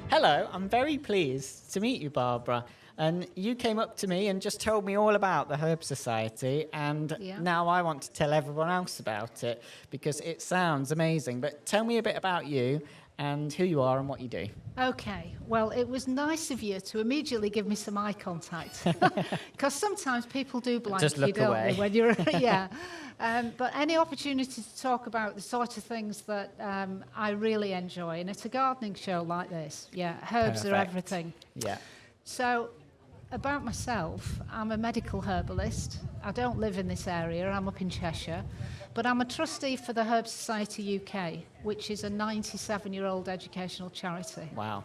Hello, I'm very pleased to meet you, Barbara. And you came up to me and just told me all about the Herb Society, and now I want to tell everyone else about it because it sounds amazing. But tell me a bit about you and who you are and what you do. Okay, well, it was nice of you to immediately give me some eye contact, because sometimes people do blank Just look you, don't away. they, when you're, but any opportunity to talk about the sort of things that I really enjoy, and it's a gardening show like this, herbs are everything. Yeah. So, about myself, I'm a medical herbalist. I don't live in this area, I'm up in Cheshire, but I'm a trustee for the Herb Society UK, which is a 97-year-old educational charity. Wow.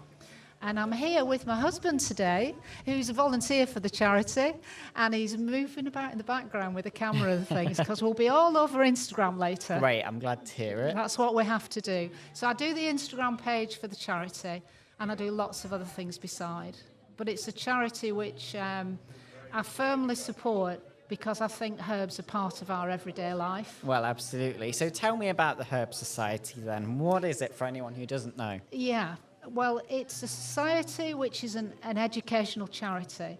And I'm here with my husband today, who's a volunteer for the charity, and he's moving about in the background with the camera and things, because we'll be all over Instagram later. Great, I'm glad to hear it. That's what we have to do. So I do the Instagram page for the charity, and I do lots of other things beside. But it's a charity which I firmly support because I think herbs are part of our everyday life. Well, absolutely. So tell me about the Herb Society then. What is it for anyone who doesn't know? Yeah, well, it's a society which is an educational charity,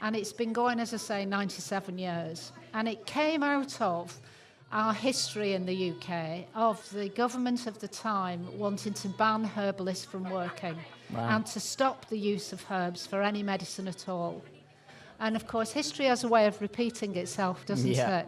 and it's been going, as I say, 97 years. And it came out of our history in the UK of the government of the time wanting to ban herbalists from working and to stop the use of herbs for any medicine at all. And of course, history has a way of repeating itself, doesn't it?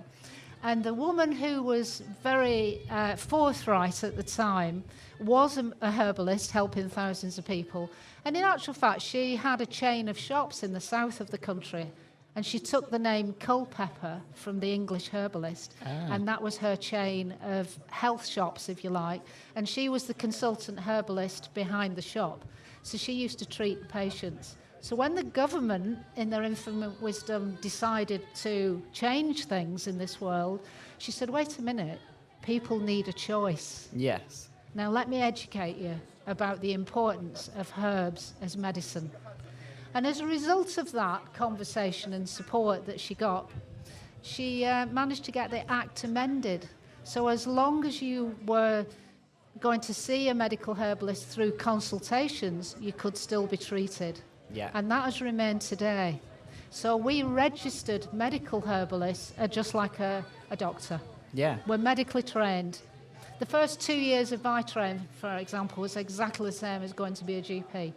And the woman who was very forthright at the time was a herbalist helping thousands of people. And in actual fact, she had a chain of shops in the south of the country. And she took the name Culpeper from the English herbalist. And that was her chain of health shops, if you like. And she was the consultant herbalist behind the shop. So she used to treat patients. So when the government, in their infinite wisdom, decided to change things in this world, she said, wait a minute, people need a choice. Yes. Now let me educate you about the importance of herbs as medicine. And as a result of that conversation and support that she got, she managed to get the Act amended. So as long as you were going to see a medical herbalist through consultations, you could still be treated. Yeah. And that has remained today. So we registered medical herbalists are just like a doctor. Yeah. We're medically trained. The first 2 years of my training, for example, was exactly the same as going to be a GP.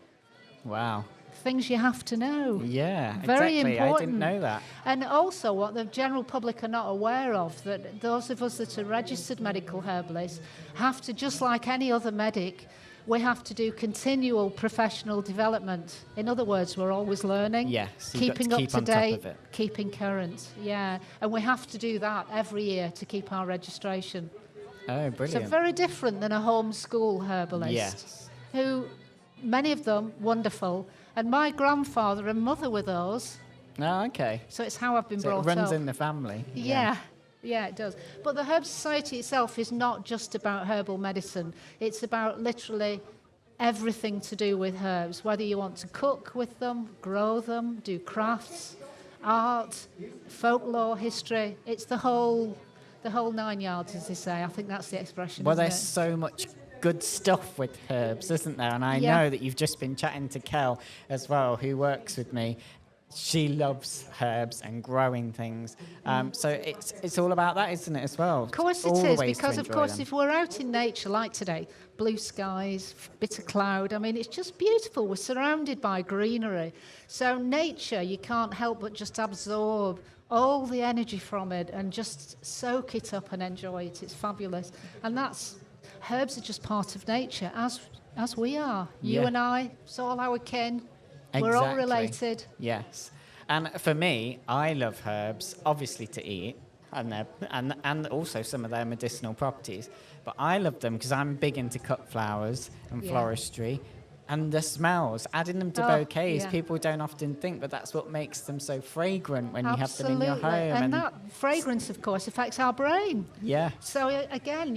Wow. Things you have to know. Yeah, Very exactly. important. I didn't know that. And also what the general public are not aware of, that those of us that are registered medical herbalists have to, just like any other medic, we have to do continual professional development. In other words, we're always learning, Yes, keeping got to up keep to on top date, of it. keeping current. Yeah, and we have to do that every year to keep our registration. Oh, brilliant. So very different than a homeschool herbalist. Yes. Who, many of them, wonderful. And my grandfather and mother were those. Oh, okay. So it's how I've been So brought it runs up. in the family. Yeah, it does. But the Herb Society itself is not just about herbal medicine. It's about literally everything to do with herbs, whether you want to cook with them, grow them, do crafts, art, folklore, history. It's the whole 9 yards, as they say. I think that's the expression. Well, isn't there's it? so much good stuff with herbs, isn't there? And I know that you've just been chatting to Kel as well, who works with me. She loves herbs and growing things. So it's all about that, isn't it, as well? Of course it is, because of course if we're out in nature like today, blue skies, bit of cloud, I mean, it's just beautiful. We're surrounded by greenery. So nature, you can't help but just absorb all the energy from it and just soak it up and enjoy it. It's fabulous. And herbs are just part of nature, as we are. You and I, it's all our kin. Exactly. We're all related. Yes. And for me, I love herbs, obviously to eat, and also some of their medicinal properties. But I love them because I'm big into cut flowers and floristry. And the smells, adding them to bouquets, people don't often think, but that's what makes them so fragrant when you have them in your home. And that fragrance, of course, affects our brain. Yeah. So again,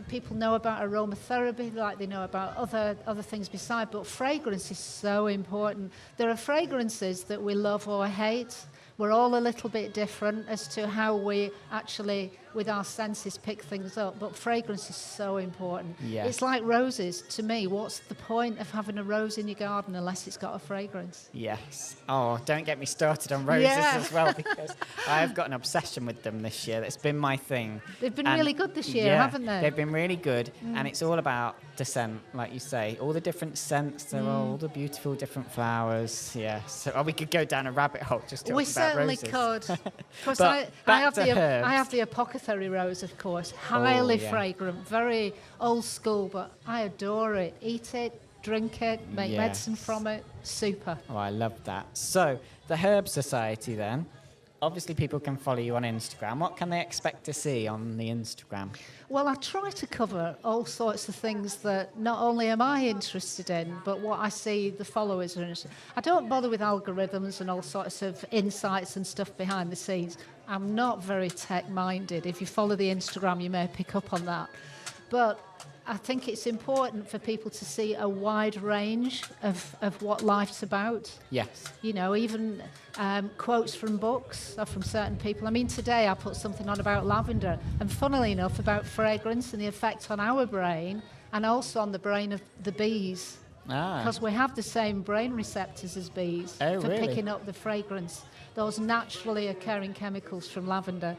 people know about aromatherapy like they know about other things beside, but fragrance is so important. There are fragrances that we love or hate. We're all a little bit different as to how we actually, with our senses, pick things up. But fragrance is so important. Yeah. It's like roses. To me, what's the point of having a rose in your garden unless it's got a fragrance? Yes. Oh, don't get me started on roses as well, because I've got an obsession with them this year. That's been my thing. They've been really good this year, haven't they? They've been really good. And it's all about the scent, like you say. All the different scents, there are all the beautiful different flowers. Yeah. So we could go down a rabbit hole just talking about roses. We certainly could. Because I have the apothecary rose, of course. Highly fragrant, very old school, but I adore it. Eat it, drink it, make medicine from it. Super. Oh, I love that. So, the Herb Society then. Obviously, people can follow you on Instagram. What can they expect to see on the Instagram? Well, I try to cover all sorts of things that not only am I interested in, but what I see the followers are interested in. I don't bother with algorithms and all sorts of insights and stuff behind the scenes. I'm not very tech-minded. If you follow the Instagram, you may pick up on that. But I think it's important for people to see a wide range of what life's about. Yes. Even quotes from books or from certain people. I mean, today I put something on about lavender, and funnily enough, about fragrance and the effect on our brain and also on the brain of the bees. Because we have the same brain receptors as bees for picking up the fragrance, those naturally occurring chemicals from lavender.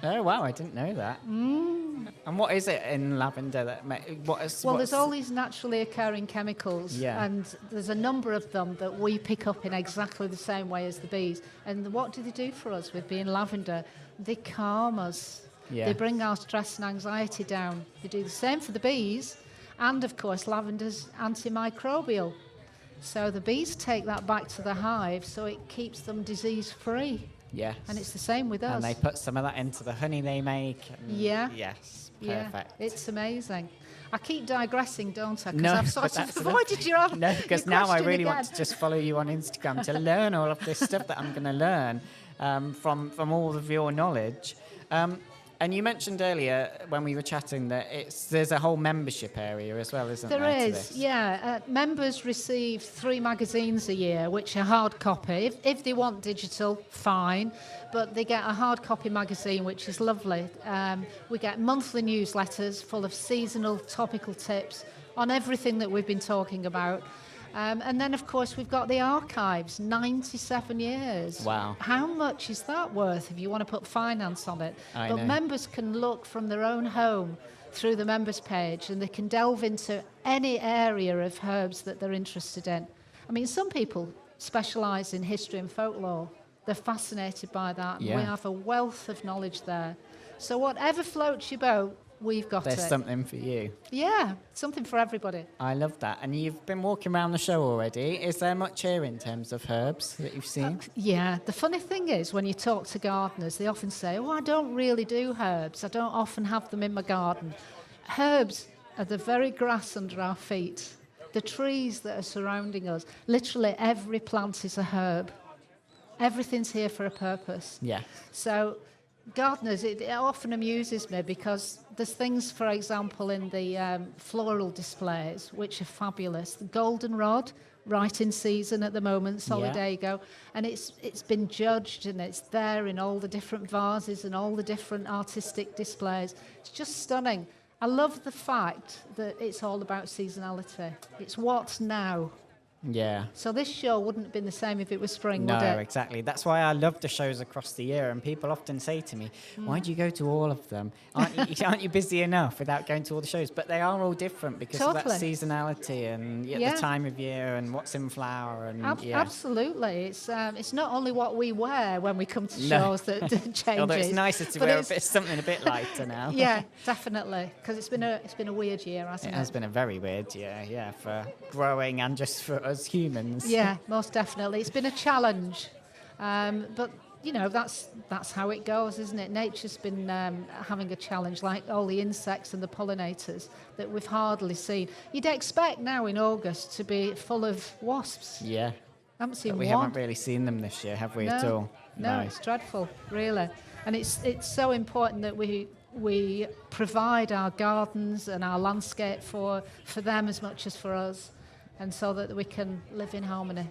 Oh, wow, I didn't know that. And what is it in lavender that there's all these naturally occurring chemicals, and there's a number of them that we pick up in exactly the same way as the bees. And what do they do for us with being lavender? They calm us. They bring our stress and anxiety down. They do the same for the bees, and of course lavender's antimicrobial. So the bees take that back to the hive, so it keeps them disease-free. Yes. And it's the same with us. And they put some of that into the honey they make. Yes. Perfect. Yeah, it's amazing. I keep digressing, don't I? No, I've sort of avoided your No, because now I really want to just follow you on Instagram to learn all of this stuff that I'm going to learn from all of your knowledge. And you mentioned earlier when we were chatting that there's a whole membership area as well, isn't there? There is, yeah. Members receive 3 magazines a year, which are hard copy. If they want digital, fine. But they get a hard copy magazine, which is lovely. We get monthly newsletters full of seasonal topical tips on everything that we've been talking about. And then, of course, we've got the archives, 97 years. Wow. How much is that worth if you want to put finance on it? I know. Members can look from their own home through the members page, and they can delve into any area of herbs that they're interested in. I mean, some people specialise in history and folklore. They're fascinated by that. Yeah. We have a wealth of knowledge there. So whatever floats your boat, we've got There's something for you. Yeah, something for everybody. I love that. And you've been walking around the show already. Is there much here in terms of herbs that you've seen? Yeah. The funny thing is, when you talk to gardeners, they often say, I don't really do herbs. I don't often have them in my garden. Herbs are the very grass under our feet, the trees that are surrounding us. Literally every plant is a herb. Everything's here for a purpose. Yeah. So gardeners, it often amuses me because there's things, for example, in the floral displays, which are fabulous. The goldenrod, right in season at the moment, Solidago, and it's been judged and it's there in all the different vases and all the different artistic displays. It's just stunning. I love the fact that it's all about seasonality. It's what's now. Yeah. So this show wouldn't have been the same if it was spring, no, would it? Exactly. That's why I love the shows across the year. And people often say to me, why do you go to all of them? Aren't you busy enough without going to all the shows? But they are all different because of that seasonality and the time of year and what's in flower. And Absolutely. It's not only what we wear when we come to shows that changes. Although it's nicer to wear something a bit lighter now. Yeah, definitely. Because it's been a weird year, hasn't it? It has been a very weird year, for growing and just for us humans. Yeah, most definitely. It's been a challenge. But, that's how it goes, isn't it? Nature's been having a challenge, like all the insects and the pollinators that we've hardly seen. You'd expect now in August to be full of wasps. Yeah. Haven't seen But we one. haven't really seen them this year, have we, at all? No, it's dreadful, really. And it's so important that we provide our gardens and our landscape for them as much as for us, and so that we can live in harmony.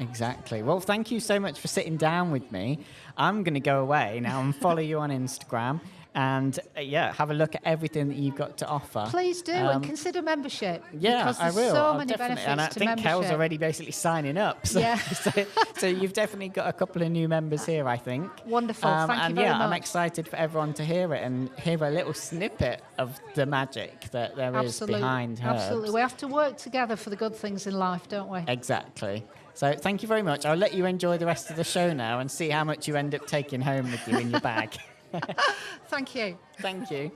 Exactly. Well, thank you so much for sitting down with me. I'm going to go away now and follow you on Instagram and, have a look at everything that you've got to offer. Please do, and consider membership. Yeah, because I will. So I'll many definitely. benefits And I to think membership. Kel's already basically signing up. So, Yeah. so you've definitely got a couple of new members here, I think. Wonderful. Thank you very much. I'm excited for everyone to hear it and hear a little snippet of the magic that there is behind herbs. Absolutely. We have to work together for the good things in life, don't we? Exactly. So thank you very much. I'll let you enjoy the rest of the show now and see how much you end up taking home with you in your bag. Thank you. Thank you.